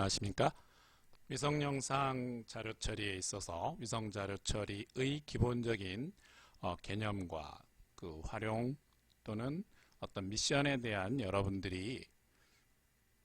안녕하십니까? 위성영상 자료 처리에 있어서 위성 자료 처리의 기본적인 개념과 그 활용 또는 어떤 미션에 대한 여러분들이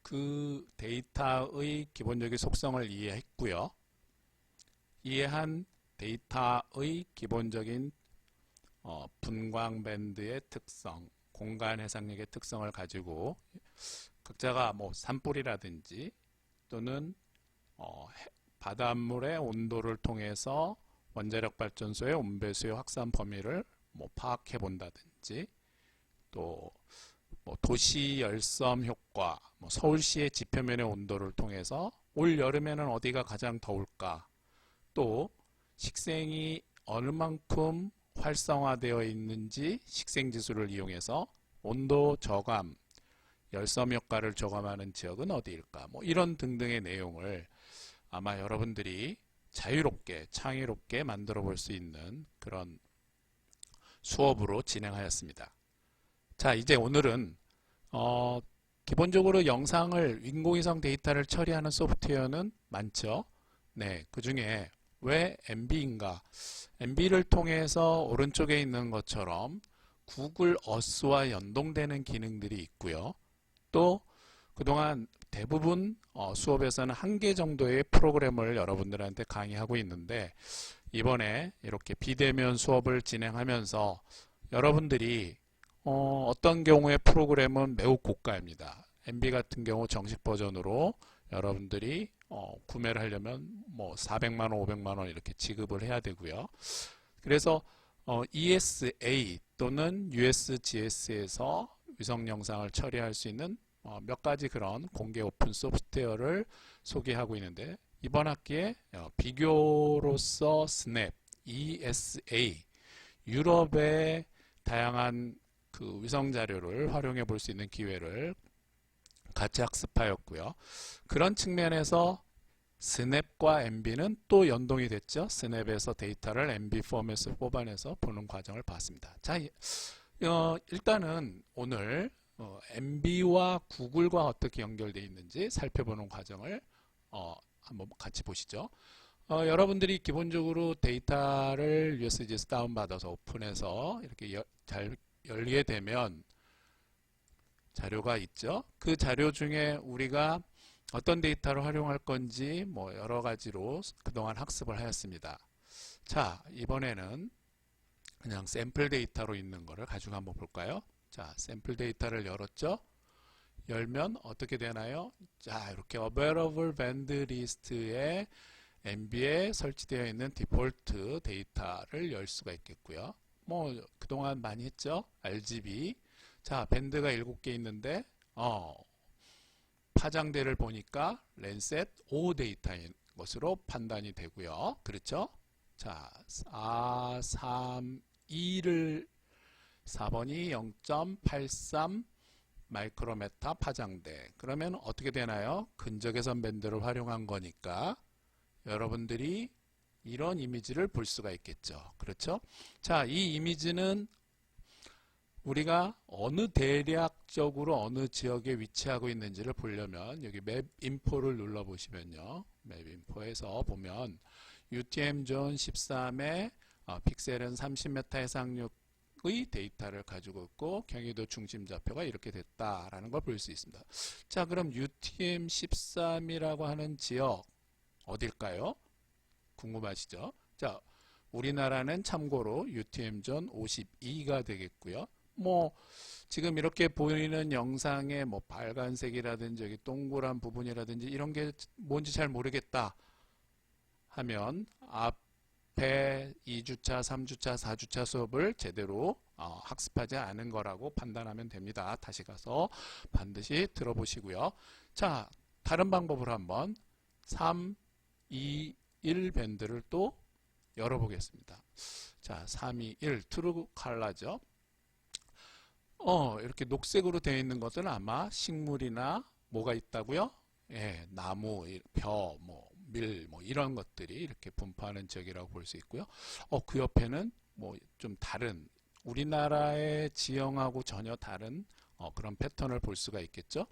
그 데이터의 기본적인 속성을 이해했고요. 이해한 데이터의 기본적인 분광 밴드의 특성, 공간 해상력의 특성을 가지고 각자가 뭐 산불이라든지 또는 바닷물의 온도를 통해서 원자력 발전소의 온배수의 확산 범위를 뭐 파악해 본다든지 또 뭐 도시 열섬 효과, 뭐 서울시의 지표면의 온도를 통해서 올 여름에는 어디가 가장 더울까, 또 식생이 어느 만큼 활성화되어 있는지 식생지수를 이용해서 온도 저감, 열섬 효과를 저감하는 지역은 어디일까, 뭐 이런 등등의 내용을 아마 여러분들이 자유롭게 창의롭게 만들어 볼 수 있는 그런 수업으로 진행하였습니다. 자, 이제 오늘은 기본적으로 영상을 인공위성 데이터를 처리하는 소프트웨어는 많죠. 네, 그 중에 왜 MB인가? MB를 통해서 오른쪽에 있는 것처럼 구글 어스와 연동되는 기능들이 있고요. 또 그동안 대부분 수업에서는 한 개 정도의 프로그램을 여러분들한테 강의하고 있는데, 이번에 이렇게 비대면 수업을 진행하면서 여러분들이 어떤 경우에 프로그램은 매우 고가입니다. MB 같은 경우 정식 버전으로 여러분들이 구매를 하려면 뭐 400만 원, 500만 원 이렇게 지급을 해야 되고요. 그래서 ESA 또는 USGS에서 위성 영상을 처리할 수 있는 몇 가지 그런 공개 오픈 소프트웨어를 소개하고 있는데, 이번 학기에 비교로서 스냅, ESA, 유럽의 다양한 그 위성 자료를 활용해 볼 수 있는 기회를 같이 학습하였고요. 그런 측면에서 스냅과 MB는 또 연동이 됐죠. 스냅에서 데이터를 MB 포맷으로 뽑아내서 보는 과정을 봤습니다. 자, 일단은 오늘 MB와 구글과 어떻게 연결되어 있는지 살펴보는 과정을 한번 같이 보시죠. 여러분들이 기본적으로 데이터를 USG에서 다운받아서 오픈해서 이렇게 잘 열리게 되면 자료가 있죠. 그 자료 중에 우리가 어떤 데이터를 활용할 건지 뭐 여러 가지로 그동안 학습을 하였습니다. 자, 이번에는 그냥 샘플 데이터로 있는 거를 가지고 한번 볼까요? 자, 샘플 데이터를 열었죠. 열면 어떻게 되나요? 자, 이렇게 available band list에 MB에 설치되어 있는 디폴트 데이터를 열 수가 있겠고요. 뭐 그동안 많이 했죠. RGB. 자, 밴드가 7개 있는데 파장대를 보니까 랜셋 5 데이터인 것으로 판단이 되고요. 그렇죠? 자, 4, 3, 2를 4번이 0.83 마이크로메타 파장대. 그러면 어떻게 되나요? 근적외선 밴드를 활용한 거니까 여러분들이 이런 이미지를 볼 수가 있겠죠. 그렇죠? 자, 이 이미지는 우리가 어느 대략적으로 어느 지역에 위치하고 있는지를 보려면 여기 맵 인포를 눌러 보시면요. 맵 인포에서 보면 UTM 존 13의 픽셀은 30m 해상력의 데이터를 가지고 있고 경의도 중심 좌표가 이렇게 됐다라는 걸 볼 수 있습니다. 자, 그럼 UTM 13이라고 하는 지역 어딜까요? 궁금하시죠? 자, 우리나라는 참고로 UTM 존 52가 되겠고요. 뭐 지금 이렇게 보이는 영상에 뭐 빨간색이라든지 여기 동그란 부분이라든지 이런 게 뭔지 잘 모르겠다 하면 앞에 2주차, 3주차, 4주차 수업을 제대로 학습하지 않은 거라고 판단하면 됩니다. 다시 가서 반드시 들어보시고요. 자, 다른 방법으로 한번 3, 2, 1 밴드를 또 열어보겠습니다. 자, 3, 2, 1 트루 컬러죠. 이렇게 녹색으로 되어 있는 것은 아마 식물이나 뭐가 있다고요? 예, 나무, 벼, 뭐 밀, 뭐 이런 것들이 이렇게 분포하는 지역이라고 볼 수 있고요. 그 옆에는 뭐 좀 다른 우리나라의 지형하고 전혀 다른 그런 패턴을 볼 수가 있겠죠.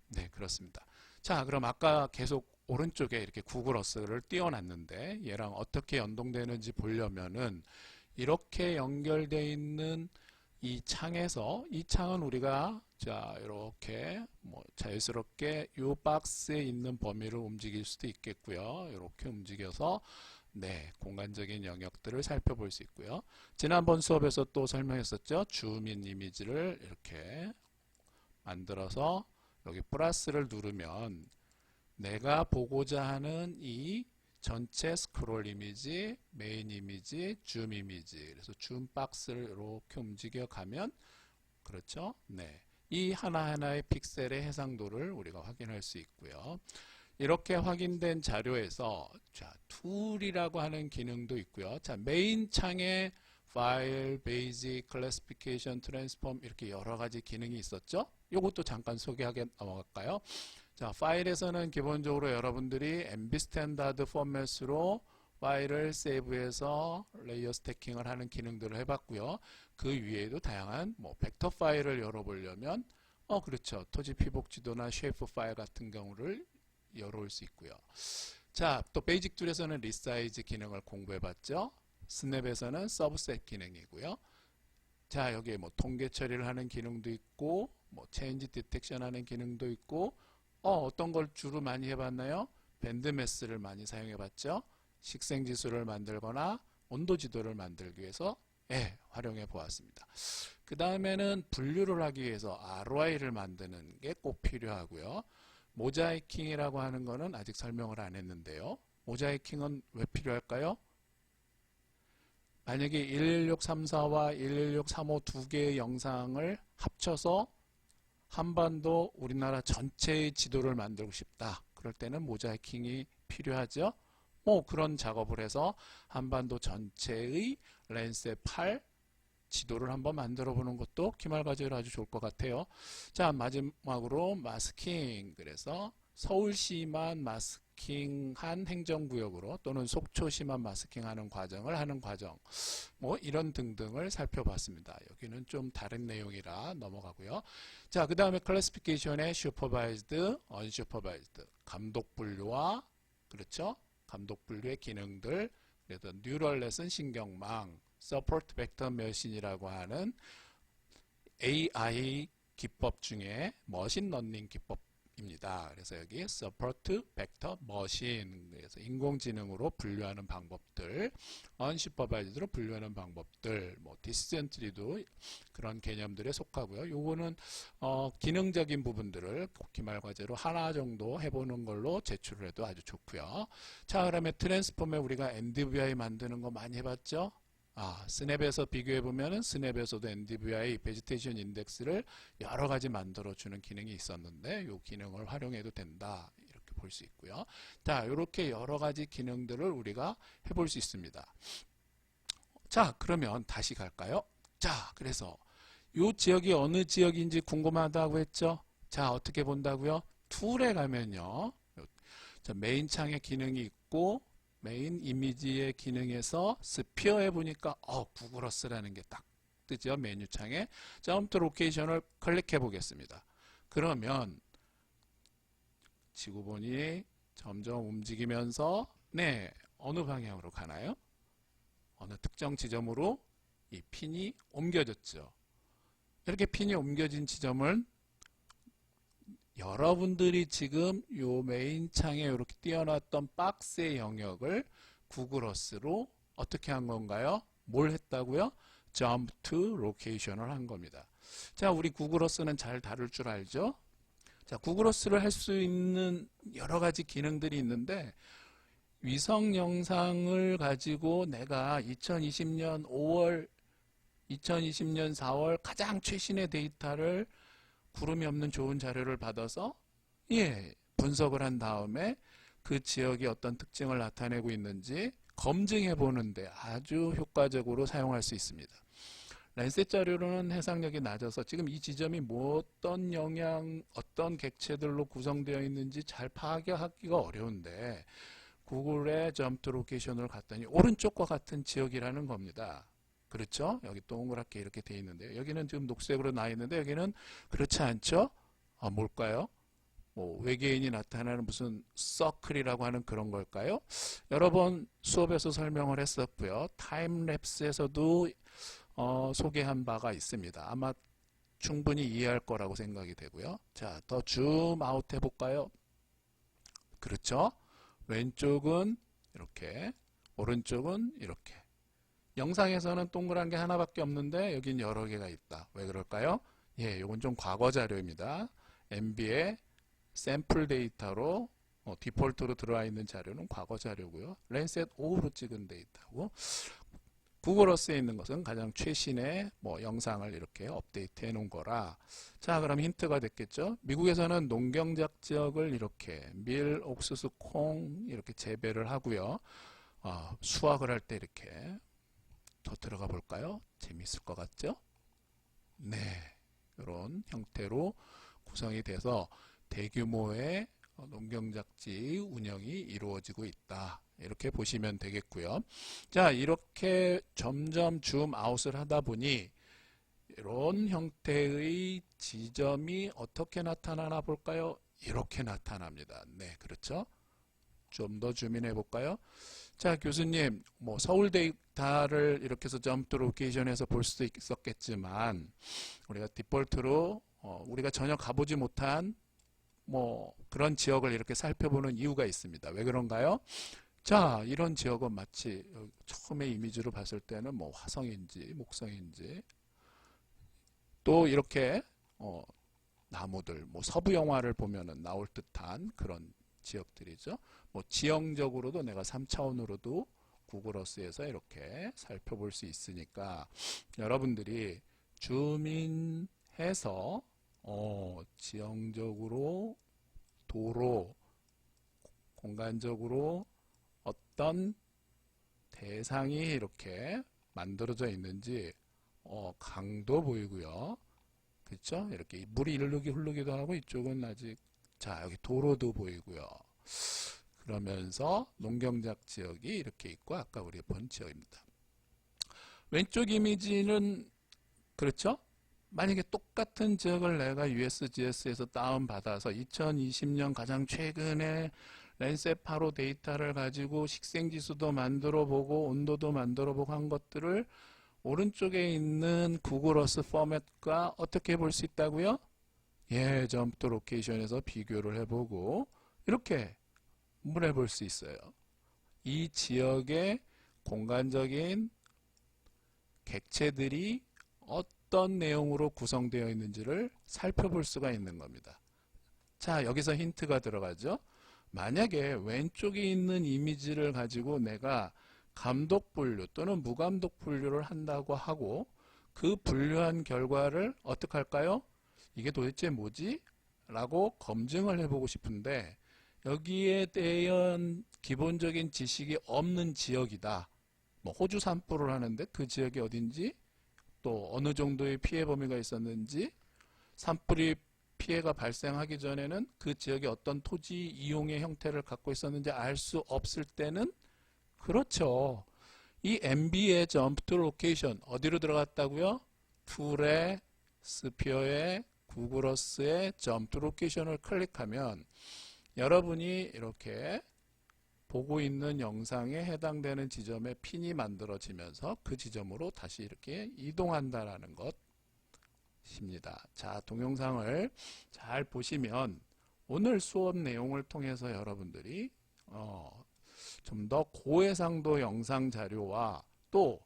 네, 그렇습니다. 자, 그럼 아까 계속 오른쪽에 이렇게 구글 어스를 띄워놨는데 얘랑 어떻게 연동되는지 보려면은 이렇게 연결되어 있는 이 창에서 이 창은 우리가 자 이렇게 뭐 자연스럽게 이 박스에 있는 범위를 움직일 수도 있겠고요. 이렇게 움직여서 네, 공간적인 영역들을 살펴볼 수 있고요. 지난번 수업에서 또 설명했었죠. 줌인 이미지를 이렇게 만들어서 여기 플러스를 누르면 내가 보고자 하는 이 전체 스크롤 이미지, 메인 이미지, 줌 이미지, 그래서 줌 박스를 이렇게 움직여 가면 그렇죠? 네. 이 하나하나의 픽셀의 해상도를 우리가 확인할 수 있고요. 이렇게 확인된 자료에서 자, 툴이라고 하는 기능도 있고요. 자, 메인 창에 파일, 베이직, 클래시피케이션, 트랜스폼 이렇게 여러 가지 기능이 있었죠. 이것도 잠깐 소개하게 넘어갈까요? 자, 파일에서는 기본적으로 여러분들이 MB 스탠다드 포맷으로 파일을 세이브해서 레이어 스태킹을 하는 기능들을 해봤고요. 그 위에도 다양한 뭐 벡터 파일을 열어보려면 그렇죠. 토지 피복 지도나 쉐이프 파일 같은 경우를 열어올 수 있고요. 자, 또 베이직 툴에서는 리사이즈 기능을 공부해봤죠. 스냅에서는 서브셋 기능이고요. 자, 여기에 뭐 통계 처리를 하는 기능도 있고 뭐 체인지 디텍션 하는 기능도 있고 어떤 걸 주로 많이 해봤나요? 밴드매스를 많이 사용해봤죠. 식생지수를 만들거나 온도지도를 만들기 위해서 활용해 보았습니다. 그 다음에는 분류를 하기 위해서 ROI를 만드는 게 꼭 필요하고요. 모자이킹이라고 하는 거는 아직 설명을 안 했는데요. 모자이킹은 왜 필요할까요? 만약에 116344와 116355 두 개의 영상을 합쳐서 한반도 우리나라 전체의 지도를 만들고 싶다. 그럴 때는 모자이킹이 필요하죠. 그런 작업을 해서 한반도 전체의 랜셋 8 지도를 한번 만들어 보는 것도 기말과제로 아주 좋을 것 같아요. 자, 마지막으로 마스킹. 그래서 서울시만 마스킹한 행정구역으로 또는 속초시만 마스킹하는 과정을 하는 과정. 뭐 이런 등등을 살펴봤습니다. 여기는 좀 다른 내용이라 넘어가고요. 자, 그 다음에 클래시피케이션의 슈퍼바이즈드, 언슈퍼바이즈드, 감독 분류와 그렇죠? 감독 분류의 기능들. 그래서 뉴럴넷은 신경망, 서포트 벡터 머신이라고 하는 AI 기법 중에 머신러닝 기법입니다. 그래서 여기 서포트 벡터 머신, 그래서 인공지능으로 분류하는 방법들, 언슈퍼바이즈드로 분류하는 방법들, 뭐 디시전 트리도 그런 개념들에 속하고요. 요거는 기능적인 부분들을 기말 과제로 하나 정도 해보는 걸로 제출을 해도 아주 좋고요. 자, 그러면 트랜스폼에 우리가 NDVI 만드는 거 많이 해봤죠? 스냅에서 비교해보면 스냅에서도 NDVI 베지테이션 인덱스를 여러 가지 만들어주는 기능이 있었는데 이 기능을 활용해도 된다. 이렇게 볼 수 있고요. 자, 이렇게 여러 가지 기능들을 우리가 해볼 수 있습니다. 자, 그러면 다시 갈까요? 자, 그래서 이 지역이 어느 지역인지 궁금하다고 했죠? 자, 어떻게 본다고요? 툴에 가면요. 자, 메인 창에 기능이 있고 메인 이미지의 기능에서 스피어에 보니까 구글 어스라는 게 딱 뜨죠. 메뉴창에 점프 로케이션을 클릭해 보겠습니다. 그러면 지구본이 점점 움직이면서 어느 방향으로 가나요? 어느 특정 지점으로 이 핀이 옮겨졌죠. 이렇게 핀이 옮겨진 지점을 여러분들이 지금 요 메인 창에 이렇게 띄워놨던 박스의 영역을 구글 어스로 어떻게 한 건가요? 뭘 했다고요? Jump to Location을 한 겁니다. 자, 우리 구글 어스는 잘 다룰 줄 알죠? 자, 구글 어스를 할 수 있는 여러 가지 기능들이 있는데 위성 영상을 가지고 내가 2020년 5월, 2020년 4월 가장 최신의 데이터를 구름이 없는 좋은 자료를 받아서 분석을 한 다음에 그 지역이 어떤 특징을 나타내고 있는지 검증해 보는데 아주 효과적으로 사용할 수 있습니다. 랜셋 자료로는 해상력이 낮아서 지금 이 지점이 어떤 영향, 어떤 객체들로 구성되어 있는지 잘 파악하기가 어려운데 구글의 점프 로케이션을 갔더니 오른쪽과 같은 지역이라는 겁니다. 그렇죠? 여기 동그랗게 이렇게 돼 있는데요. 여기는 지금 녹색으로 나 있는데 여기는 그렇지 않죠? 뭘까요? 뭐 외계인이 나타나는 무슨 서클이라고 하는 그런 걸까요? 여러 번 수업에서 설명을 했었고요. 타임랩스에서도 소개한 바가 있습니다. 아마 충분히 이해할 거라고 생각이 되고요. 자, 더 줌 아웃 해볼까요? 그렇죠? 왼쪽은 이렇게, 오른쪽은 이렇게. 영상에서는 동그란 게 하나밖에 없는데 여긴 여러 개가 있다. 왜 그럴까요? 예, 이건 좀 과거 자료입니다. MB의 샘플 데이터로 디폴트로 들어와 있는 자료는 과거 자료고요. 랜셋 5로 찍은 데이터고, 구글어스에 있는 것은 가장 최신의 영상을 이렇게 업데이트 해 놓은 거라. 자, 그럼 힌트가 됐겠죠? 미국에서는 농경작 지역을 이렇게 밀, 옥수수, 콩 이렇게 재배를 하고요. 수확을 할 때 이렇게 더 들어가 볼까요? 재미있을 것 같죠? 네, 이런 형태로 구성이 돼서 대규모의 농경작지 운영이 이루어지고 있다. 이렇게 보시면 되겠고요. 자, 이렇게 점점 줌 아웃을 하다 보니 이런 형태의 지점이 어떻게 나타나나 볼까요? 이렇게 나타납니다. 네, 그렇죠? 좀 더 줌인해 볼까요? 자, 교수님, 서울 데이터를 이렇게 해서 점프 로케이션에서 볼 수도 있었겠지만 우리가 디폴트로 우리가 전혀 가보지 못한 그런 지역을 이렇게 살펴보는 이유가 있습니다. 왜 그런가요? 자, 이런 지역은 마치 처음에 이미지로 봤을 때는 화성인지 목성인지 또 이렇게 나무들 서부 영화를 보면은 나올 듯한 그런 지역들이죠. 지형적으로도 내가 3차원으로도 구글어스에서 이렇게 살펴볼 수 있으니까 여러분들이 줌인해서 지형적으로 도로 공간적으로 어떤 대상이 이렇게 만들어져 있는지 강도 보이고요. 그렇죠? 이렇게 물이 흐르기도 하고 이쪽은 아직 자, 여기 도로도 보이고요. 그러면서 농경작 지역이 이렇게 있고 아까 우리가 본 지역입니다. 왼쪽 이미지는 그렇죠? 만약에 똑같은 지역을 내가 USGS에서 다운받아서 2020년 가장 최근에 랜셋 8호 데이터를 가지고 식생지수도 만들어 보고 온도도 만들어 보고 한 것들을 오른쪽에 있는 구글어스 포맷과 어떻게 볼 수 있다고요? 예, 점프 로케이션에서 비교를 해보고 이렇게 해볼 수 있어요. 이 지역의 공간적인 객체들이 어떤 내용으로 구성되어 있는지를 살펴볼 수가 있는 겁니다. 자, 여기서 힌트가 들어가죠. 만약에 왼쪽에 있는 이미지를 가지고 내가 감독 분류 또는 무감독 분류를 한다고 하고 그 분류한 결과를 어떻게 할까요? 이게 도대체 뭐지? 라고 검증을 해보고 싶은데 여기에 대한 기본적인 지식이 없는 지역이다. 호주 산불을 하는데 그 지역이 어딘지 또 어느 정도의 피해 범위가 있었는지 산불이 피해가 발생하기 전에는 그 지역이 어떤 토지 이용의 형태를 갖고 있었는지 알 수 없을 때는 그렇죠. 이 MB의 점프 투 로케이션 어디로 들어갔다고요? 툴에 스피어에 구글어스의 점프 투 로케이션을 클릭하면 여러분이 이렇게 보고 있는 영상에 해당되는 지점에 핀이 만들어지면서 그 지점으로 다시 이렇게 이동한다라는 것입니다. 자, 동영상을 잘 보시면 오늘 수업 내용을 통해서 여러분들이 좀 더 고해상도 영상 자료와 또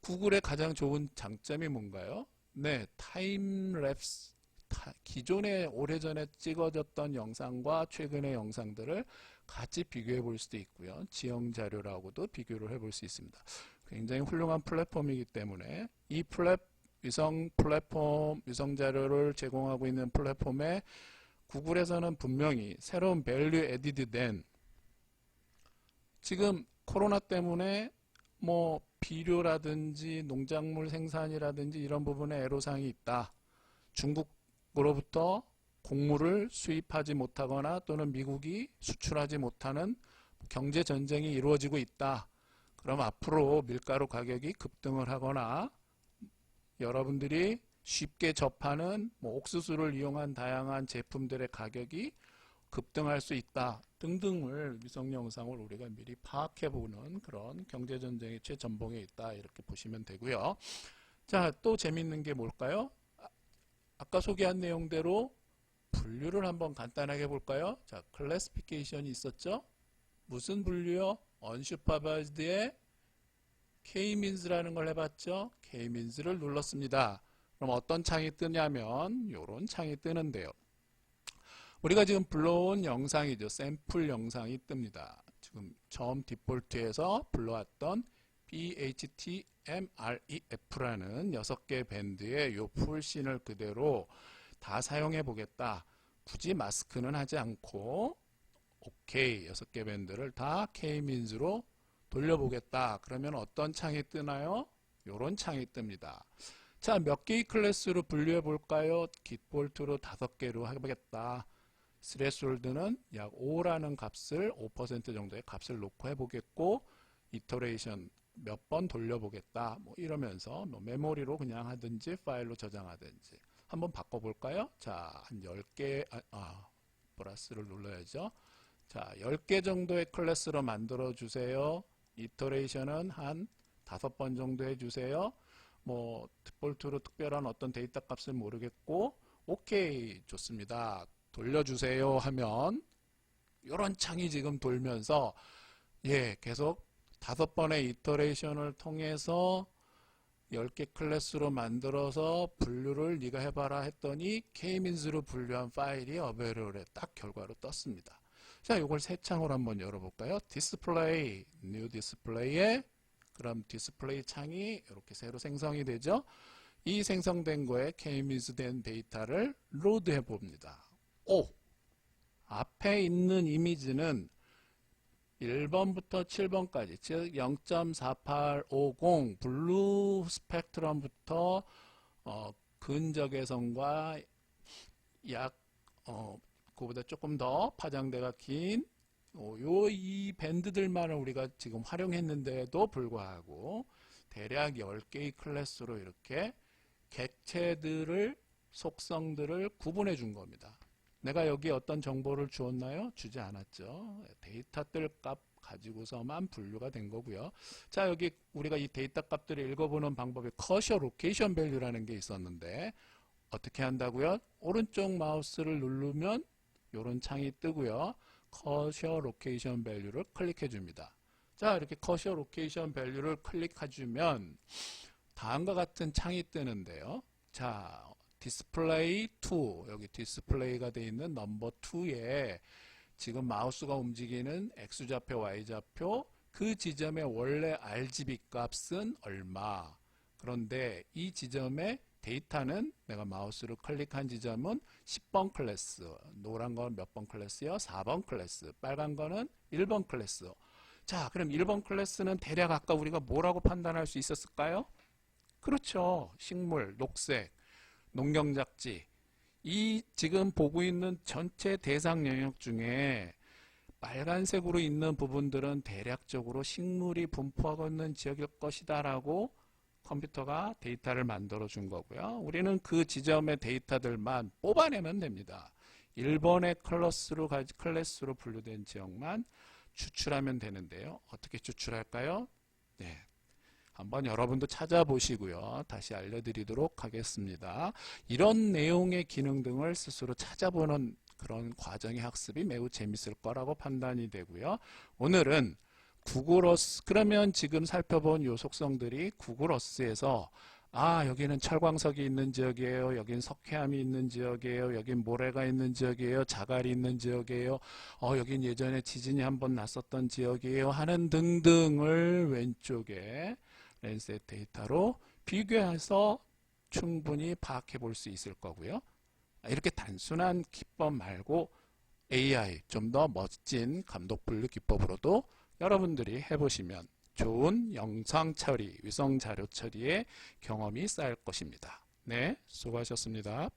구글의 가장 좋은 장점이 뭔가요? 네, 타임랩스 기존에 오래전에 찍어졌던 영상과 최근의 영상들을 같이 비교해 볼 수도 있고요. 지형 자료라고도 비교를 해 볼 수 있습니다. 굉장히 훌륭한 플랫폼이기 때문에 이 위성 플랫폼, 위성 자료를 제공하고 있는 플랫폼에 구글에서는 분명히 새로운 밸류 에디드 된 지금 코로나 때문에 비료라든지 농작물 생산이라든지 이런 부분에 애로사항이 있다. 중국으로부터 곡물을 수입하지 못하거나 또는 미국이 수출하지 못하는 경제 전쟁이 이루어지고 있다. 그럼 앞으로 밀가루 가격이 급등을 하거나 여러분들이 쉽게 접하는 옥수수를 이용한 다양한 제품들의 가격이 급등할 수 있다 등등을 위성 영상을 우리가 미리 파악해 보는 그런 경제전쟁의 최전봉에 있다 이렇게 보시면 되고요. 자, 또 재밌는 게 뭘까요? 아까 소개한 내용대로 분류를 한번 간단하게 볼까요? 자, 클래시피케이션이 있었죠? 무슨 분류요? unsupervised의 K-means라는 걸 해봤죠? K-means를 눌렀습니다. 그럼 어떤 창이 뜨냐면 이런 창이 뜨는데요. 우리가 지금 불러온 영상이죠. 샘플 영상이 뜹니다. 지금 처음 디폴트에서 불러왔던 BHTMREF라는 6개 밴드의 요 풀씬을 그대로 다 사용해 보겠다. 굳이 마스크는 하지 않고 오케이 6개 밴드를 다 K-means로 돌려보겠다. 그러면 어떤 창이 뜨나요? 요런 창이 뜹니다. 자, 몇 개의 클래스로 분류해 볼까요? 깃볼트로 5개로 해보겠다. 스레스홀드는 약 5라는 값을 5% 정도의 값을 놓고 해보겠고 이터레이션 몇 번 돌려보겠다. 뭐 이러면서 뭐 메모리로 그냥 하든지 파일로 저장하든지 한번 바꿔볼까요? 자, 한 10개 플러스를 눌러야죠. 자, 10개 정도의 클래스로 만들어 주세요. 이터레이션은 한 5번 정도 해주세요. 뭐 디폴트로 특별한 어떤 데이터 값을 모르겠고 오케이 좋습니다. 돌려주세요 하면 이런 창이 지금 돌면서 계속 5번의 이터레이션을 통해서 10개 클래스로 만들어서 분류를 네가 해봐라 했더니 K-means로 분류한 파일이 어베이러블에 딱 결과로 떴습니다. 자, 이걸 새 창으로 한번 열어볼까요? 디스플레이, 뉴 디스플레이에 그럼 디스플레이 창이 이렇게 새로 생성이 되죠. 이 생성된 거에 K-means 된 데이터를 로드해 봅니다. 오! 앞에 있는 이미지는 1번부터 7번까지 즉 0.4850 블루 스펙트럼부터 근적외선과 약 그보다 조금 더 파장대가 긴 이 밴드들만을 우리가 지금 활용했는데도 불구하고 대략 10개의 클래스로 이렇게 객체들을 속성들을 구분해 준 겁니다. 내가 여기 어떤 정보를 주었나요? 주지 않았죠. 데이터들 값 가지고서만 분류가 된 거고요. 자, 여기 우리가 이 데이터 값들을 읽어보는 방법이 커셔 로케이션 밸류라는 게 있었는데 어떻게 한다고요? 오른쪽 마우스를 누르면 이런 창이 뜨고요. 커셔 로케이션 밸류를 클릭해 줍니다. 자, 이렇게 커셔 로케이션 밸류를 클릭해 주면 다음과 같은 창이 뜨는데요. 자, 디스플레이 2 여기 디스플레이가 되어 있는 넘버 2에 지금 마우스가 움직이는 X좌표, Y좌표 그 지점의 원래 RGB 값은 얼마 그런데 이 지점의 데이터는 내가 마우스를 클릭한 지점은 10번 클래스 노란 건 몇 번 클래스요? 4번 클래스 빨간 거는 1번 클래스 자 그럼 1번 클래스는 대략 아까 우리가 뭐라고 판단할 수 있었을까요? 그렇죠. 식물, 녹색, 농경작지 이 지금 보고 있는 전체 대상 영역 중에 빨간색으로 있는 부분들은 대략적으로 식물이 분포하고 있는 지역일 것이다 라고 컴퓨터가 데이터를 만들어 준 거고요. 우리는 그 지점의 데이터들만 뽑아내면 됩니다. 1번의 클래스로 분류된 지역만 추출하면 되는데요. 어떻게 추출할까요? 네. 한번 여러분도 찾아보시고요. 다시 알려드리도록 하겠습니다. 이런 내용의 기능 등을 스스로 찾아보는 그런 과정의 학습이 매우 재밌을 거라고 판단이 되고요. 오늘은 구글어스 그러면 지금 살펴본 요 속성들이 구글어스에서 여기는 철광석이 있는 지역이에요. 여긴 석회암이 있는 지역이에요. 여긴 모래가 있는 지역이에요. 자갈이 있는 지역이에요. 여긴 예전에 지진이 한번 났었던 지역이에요. 하는 등등을 왼쪽에 랜셋 데이터로 비교해서 충분히 파악해 볼 수 있을 거고요. 이렇게 단순한 기법 말고 AI 좀 더 멋진 감독 분류 기법으로도 여러분들이 해보시면 좋은 영상 처리, 위성 자료 처리의 경험이 쌓일 것입니다. 네, 수고하셨습니다.